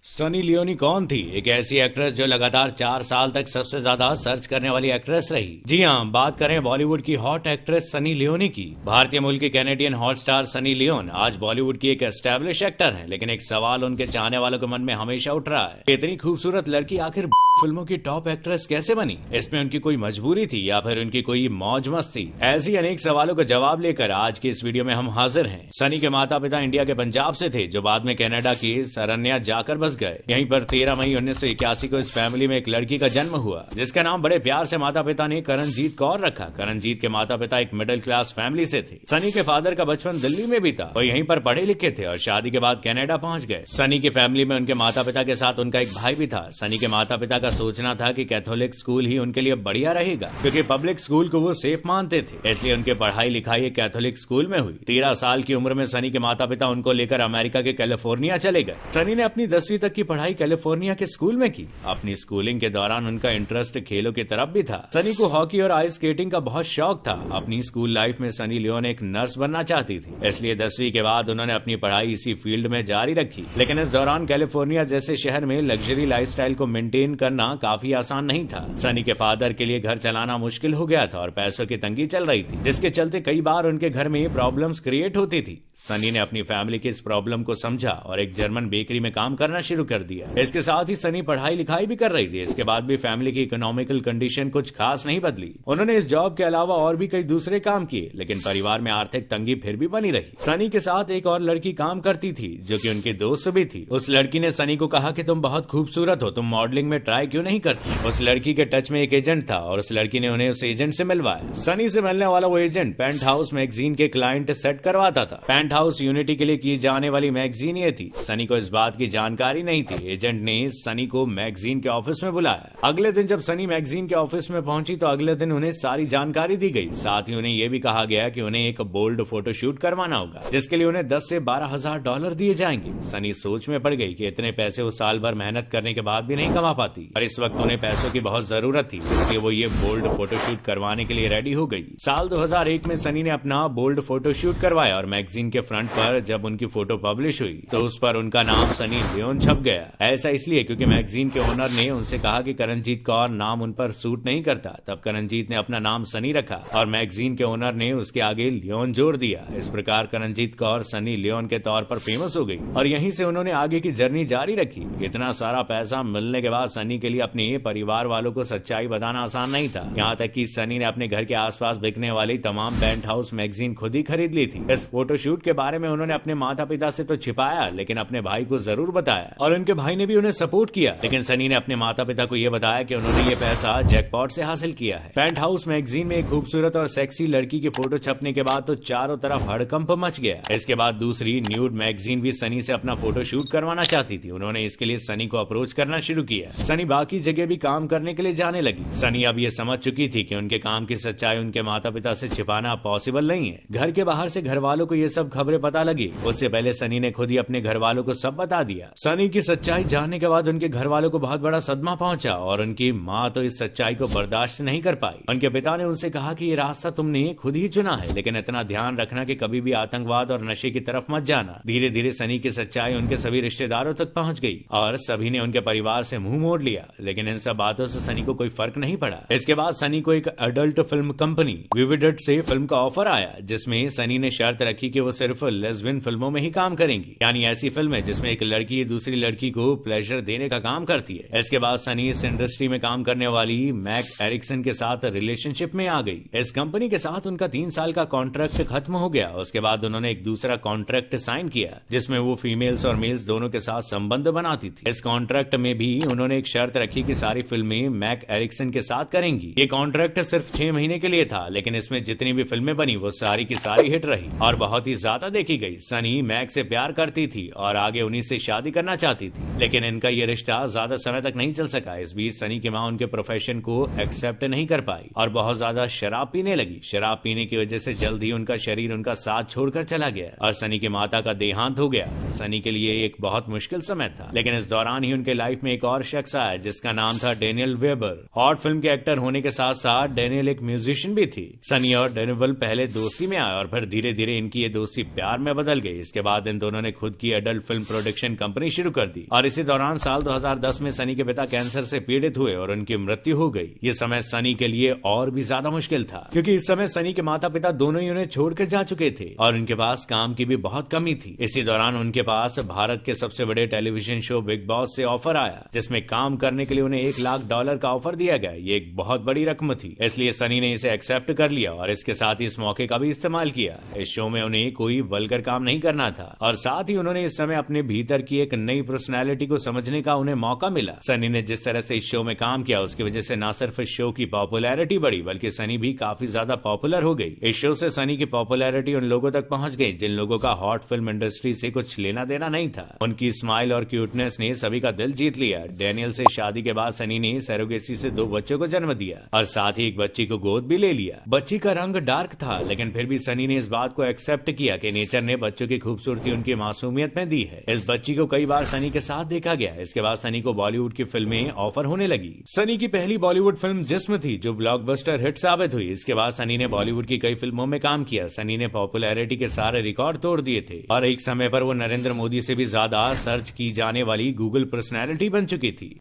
Sunny Leone कौन थी? एक ऐसी एक्ट्रेस जो लगातार 4 साल तक सबसे ज्यादा सर्च करने वाली एक्ट्रेस रही। जी हाँ, बात करें बॉलीवुड की हॉट एक्ट्रेस सनी लियोनी की। भारतीय मूल की Canadian hot star Sunny Leone आज बॉलीवुड की एक एस्टेब्लिश एक्टर हैं, लेकिन एक सवाल उनके चाहने वालों के मन में हमेशा उठ रहा है, इतनी खूबसूरत लड़की आखिर फिल्मों की टॉप एक्ट्रेस कैसे बनी? इसमें उनकी कोई मजबूरी थी या फिर उनकी कोई मौज मस्ती? ऐसी अनेक सवालों का जवाब लेकर आज की इस वीडियो में हम हाजिर हैं। सनी के माता पिता इंडिया के पंजाब से थे, जो बाद में कनाडा की सरन्या जाकर बस गए। यहीं पर 13 मई 1981 को इस फैमिली में एक लड़की का जन्म हुआ, जिसका नाम बड़े प्यार से माता पिता ने करणजीत कौर रखा। करणजीत के माता पिता एक मिडिल क्लास फैमिली से थे। सनी के फादर का बचपन दिल्ली में बीता, वो यहीं पर पढ़े लिखे थे और शादी के बाद कनाडा पहुंच गए। सनी की फैमिली में उनके माता पिता के साथ उनका एक भाई भी था। सनी के माता पिता का सोचना था कि कैथोलिक स्कूल ही उनके लिए बढ़िया रहेगा, क्योंकि पब्लिक स्कूल को वो सेफ मानते थे। इसलिए उनके पढ़ाई लिखाई कैथोलिक स्कूल में हुई। 13 साल की उम्र में सनी के माता पिता उनको लेकर अमेरिका के कैलिफोर्निया चले गए। सनी ने अपनी 10वीं तक की पढ़ाई कैलिफोर्निया के स्कूल में की। अपनी स्कूलिंग के दौरान उनका इंटरेस्ट खेलों की तरफ भी था। सनी को हॉकी और आइस स्केटिंग का बहुत शौक था। अपनी स्कूल लाइफ में सनी लियोन एक नर्स बनना चाहती थी, इसलिए 10वीं के बाद उन्होंने अपनी पढ़ाई इसी फील्ड में जारी रखी। लेकिन इस दौरान कैलिफोर्निया जैसे शहर में लग्जरी लाइफस्टाइल को मेंटेन करना काफी आसान नहीं था। सनी के फादर के लिए घर चलाना मुश्किल हो गया था और पैसों की तंगी चल रही थी, जिसके चलते कई बार उनके घर में प्रॉब्लम्स क्रिएट होती थी। सनी ने अपनी फैमिली की इस प्रॉब्लम को समझा और एक जर्मन बेकरी में काम करना शुरू कर दिया। इसके साथ ही सनी पढ़ाई लिखाई भी कर रही थी। इसके बाद भी फैमिली की इकोनॉमिकल कंडीशन कुछ खास नहीं बदली। उन्होंने इस जॉब के अलावा और भी कई दूसरे काम किए, लेकिन परिवार में आर्थिक तंगी फिर भी बनी रही। सनी के साथ एक और लड़की काम करती थी, जो कि उनकी दोस्त भी थी। उस लड़की ने सनी को कहा कि तुम बहुत खूबसूरत हो, तुम मॉडलिंग में ट्राई क्यों नहीं करती? उस लड़की के टच में एक एजेंट था और उस लड़की ने उन्हें उस एजेंट से मिलवाया। सनी से मिलने वाला वो एजेंट पेंट हाउस मैगजीन के क्लाइंट सेट करवाता था। पेंट हाउस यूनिटी के लिए की जाने वाली मैगजीन ये थी। सनी को इस बात की जानकारी नहीं थी। एजेंट ने सनी को मैगजीन के ऑफिस में बुलाया। अगले दिन जब सनी मैगजीन के ऑफिस में पहुंची तो अगले दिन उन्हें सारी जानकारी दी गई। साथ ही उन्हें यह भी कहा गया कि उन्हें एक बोल्ड फोटोशूट करवाना होगा, जिसके लिए उन्हें 10 से 12,000 डॉलर दिए जाएंगे। सनी सोच में पड़ गई कि इतने पैसे वो साल भर मेहनत करने के बाद भी नहीं कमा पाती, और इस वक्त उन्हें पैसों की बहुत जरूरत थी, इसलिए वो ये बोल्ड फोटोशूट करवाने के लिए रेडी हो गई। साल 2001 में सनी ने अपना बोल्ड फोटोशूट करवाया और मैगजीन के फ्रंट पर जब उनकी फोटो पब्लिश हुई तो उस पर उनका नाम सनी लियोन छप गया। ऐसा इसलिए क्योंकि मैगजीन के ओनर ने उनसे कहा कि करणजीत कौर नाम उन पर सूट नहीं करता। तब करणजीत ने अपना नाम सनी रखा और मैगजीन के ओनर ने उसके आगे लियोन जोड़ दिया। इस प्रकार करणजीत कौर सनी लियोन के तौर पर फेमस हो गई और यहीं से उन्होंने आगे की जर्नी जारी रखी। इतना सारा पैसा मिलने के बाद सनी के लिए अपने परिवार वालों को सच्चाई बताना आसान नहीं था। यहाँ तक कि सनी ने अपने घर के आसपास बिकने वाली तमाम पेंट हाउस मैगजीन खुद ही खरीद ली थी। इस फोटोशूट के बारे में उन्होंने अपने माता पिता से तो छिपाया, लेकिन अपने भाई को जरूर बताया और उनके भाई ने भी उन्हें सपोर्ट किया। लेकिन सनी ने अपने माता पिता को यह बताया कि उन्होंने ये पैसा जैकपॉट से हासिल किया है। पेंट हाउस मैगजीन में एक खूबसूरत और सेक्सी लड़की की फोटो छपने के बाद तो चारों तरफ हड़कंप मच गया। इसके बाद दूसरी न्यूड मैगजीन भी सनी से अपना फोटो शूट करवाना चाहती थी। उन्होंने इसके लिए सनी को अप्रोच करना शुरू किया। सनी बाकी जगह भी काम करने के लिए जाने लगी। सनी अब ये समझ चुकी थी कि उनके काम की सच्चाई उनके माता पिता से छिपाना पॉसिबल नहीं है। घर के बाहर से घर वालों को ये सब खबरें पता लगी। उससे पहले सनी ने खुद ही अपने घर वालों को सब बता दिया। सनी की सच्चाई जानने के बाद उनके घर वालों को बहुत बड़ा सदमा पहुंचा और उनकी माँ तो इस सच्चाई को बर्दाश्त नहीं कर पाई। उनके पिता ने उनसे कहा कि ये रास्ता तुमने खुद ही चुना है, लेकिन इतना ध्यान रखना कि कभी भी आतंकवाद और नशे की तरफ मत जाना। धीरे धीरे सनी की सच्चाई उनके सभी रिश्तेदारों तक पहुंच गई और सभी ने उनके परिवार से मुंह मोड़ लिया। लेकिन इन सब बातों से सनी को कोई फर्क नहीं पड़ा। इसके बाद सनी को एक एडल्ट फिल्म कंपनी विविडेट से फिल्म का ऑफर आया, जिसमें सनी ने शर्त रखी कि वो सिर्फ लेस्बियन फिल्मों में ही काम करेंगी, यानी ऐसी फिल्में जिसमें एक लड़की दूसरी लड़की को प्लेजर देने का काम करती है। इसके बाद सनी इस इंडस्ट्री में काम करने वाली मैक एरिक्सन के साथ रिलेशनशिप में आ गई। इस कंपनी के साथ उनका 3 साल का कॉन्ट्रैक्ट खत्म हो गया। उसके बाद उन्होंने एक दूसरा कॉन्ट्रैक्ट साइन किया, जिसमें वो फीमेल्स और मेल्स दोनों के साथ संबंध बनाती थी। इस कॉन्ट्रैक्ट में भी उन्होंने एक शर्त रखी कि सारी फिल्में मैक एरिक्सन के साथ करेंगी। ये कॉन्ट्रैक्ट सिर्फ 6 महीने के लिए था, लेकिन इसमें जितनी भी फिल्में बनी वो सारी की सारी हिट रही और बहुत ही ज्यादा देखी गई। सनी मैक से प्यार करती थी और आगे उन्हीं से शादी करना चाहती थी, लेकिन इनका ये रिश्ता ज्यादा समय तक नहीं चल सका। इस बीच सनी की माँ उनके प्रोफेशन को एक्सेप्ट नहीं कर पाई और बहुत ज्यादा शराब पीने लगी। शराब पीने की वजह से जल्द ही उनका शरीर उनका साथ छोड़कर चला गया और सनी की माता का देहांत हो गया। सनी के लिए एक बहुत मुश्किल समय था, लेकिन इस दौरान ही उनके लाइफ में एक और शख्स आया है जिसका नाम था डेनियल वेबर। हॉट फिल्म के एक्टर होने के साथ साथ डेनियल एक म्यूजिशियन भी थी। सनी और डेनियल पहले दोस्ती में आए और फिर धीरे धीरे इनकी ये दोस्ती प्यार में बदल गई। इसके बाद इन दोनों ने खुद की एडल्ट फिल्म प्रोडक्शन कंपनी शुरू कर दी और इसी दौरान साल 2010 में सनी के पिता कैंसर से पीड़ित हुए और उनकी मृत्यु हो गई। ये समय सनी के लिए और भी ज्यादा मुश्किल था क्योंकि इस समय सनी के माता पिता दोनों ही उन्हें छोड़कर जा चुके थे और उनके पास काम की भी बहुत कमी थी। इसी दौरान उनके पास भारत के सबसे बड़े टेलीविजन शो बिग बॉस से ऑफर आया जिसमें काम करने के लिए उन्हें $1 लाख का ऑफर दिया गया। ये एक बहुत बड़ी रकम थी, इसलिए सनी ने इसे एक्सेप्ट कर लिया और इसके साथ ही इस मौके का भी इस्तेमाल किया। इस शो में उन्हें कोई वल्गर काम नहीं करना था और साथ ही उन्होंने इस समय अपने भीतर की एक नई पर्सनैलिटी को समझने का उन्हें मौका मिला। सनी ने जिस तरह से इस शो में काम किया उसकी वजह से न सिर्फ इस शो की पॉपुलैरिटी बढ़ी बल्कि सनी भी काफी ज्यादा पॉपुलर हो गई। इस शो से सनी की पॉपुलैरिटी उन लोगों तक पहुंच गई जिन लोगों का हॉट फिल्म इंडस्ट्री से कुछ लेना देना नहीं था। उनकी स्माइल और क्यूटनेस ने सभी का दिल जीत लिया। डेनियल से शादी के बाद सनी ने सरोगेसी से 2 बच्चों को जन्म दिया और साथ ही एक बच्ची को गोद भी ले लिया। बच्ची का रंग डार्क था लेकिन फिर भी सनी ने इस बात को एक्सेप्ट किया कि नेचर ने बच्चों की खूबसूरती उनकी मासूमियत में दी है। इस बच्ची को कई बार सनी के साथ देखा गया। इसके बाद सनी को बॉलीवुड की फिल्में ऑफर होने लगी। सनी की पहली बॉलीवुड फिल्म जिस्म थी जो ब्लॉकबस्टर हिट साबित हुई। इसके बाद सनी ने बॉलीवुड की कई फिल्मों में काम किया। सनी ने पॉपुलैरिटी के सारे रिकॉर्ड तोड़ दिए थे और एक समय पर वो नरेंद्र मोदी से भी ज्यादा सर्च की जाने वाली गूगल पर्सनैलिटी बन चुकी थी।